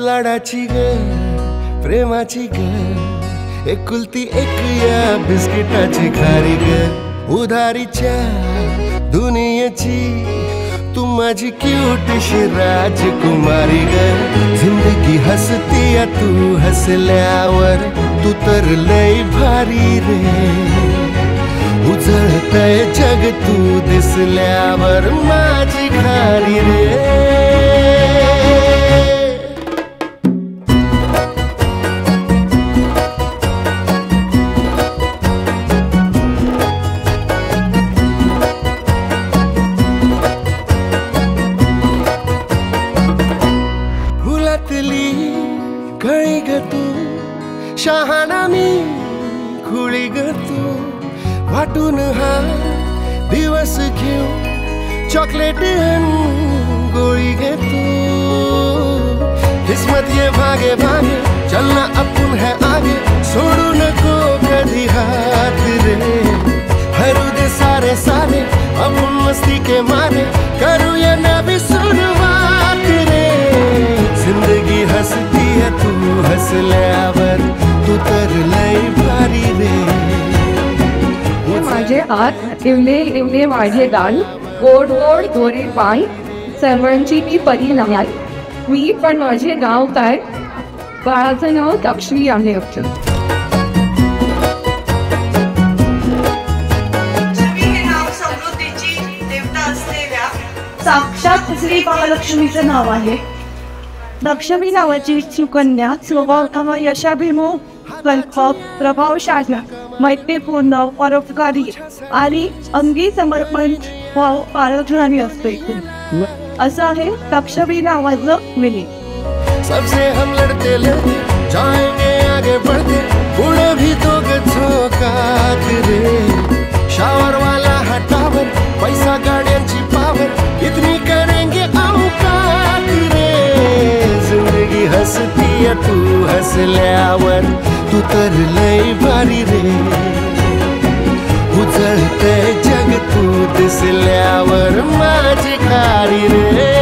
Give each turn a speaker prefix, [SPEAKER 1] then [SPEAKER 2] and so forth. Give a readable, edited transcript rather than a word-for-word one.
[SPEAKER 1] लाडाची ग प्रेमाची ग एकुलती एक या बिस्किटाची खारी ग उधारीच्या दुनियेची तू माझी क्यूटशी राजकुमारी ग जिंदगी हसती या तू हसल्यावर तू तर लय भारी रे उजळतय जग तू दिसल्यावर माझी खारी रे कळी ग तू शहाणा मी खुळी ग तू वाटून हा दिवस घेऊ चॉकलेट गोळी ग तू किस्मत ये भागे भागे चलना अपन है आगे छोड़ू नको कभी हाथ रे हरू दे सारे सारे अपन मस्ती के मारे करूँ या ना भी शुरुआत रे जिंदगी हंसती है तू हसल्यावर तू तर लय भारी रे
[SPEAKER 2] माझे हात इवले इवले माझे दान गोड गोड गोरे पाय सर्वांची मी परी नाही मी पण माझे गाव काय बाळाचं नाव लक्ष्मी आहे
[SPEAKER 3] साक्षात श्री महालक्ष्मीचं नाव आहे. लक्ष्मी नावाची सुकन्या स्वभाव यशाभिमुख प्रभावशाली मैत्रीपूर्ण परोपकारी आणि अंगी समर्पण पारदर्शी असते असं आहे लक्ष्मी नावाचं मिनी.
[SPEAKER 1] सबसे हम लड़ते लड़ते जाएंगे आगे बढ़ते उड़ भी दोगे झोंकात रे शावर वाला हटावर पैसा गाड़ियांची पावर इतनी करेंगे औकात रे जिंदगी हंसती है तू हसल्यावर तू तर लय भारी रे उजळते जग तू दिसल्यावर माझी खारी रे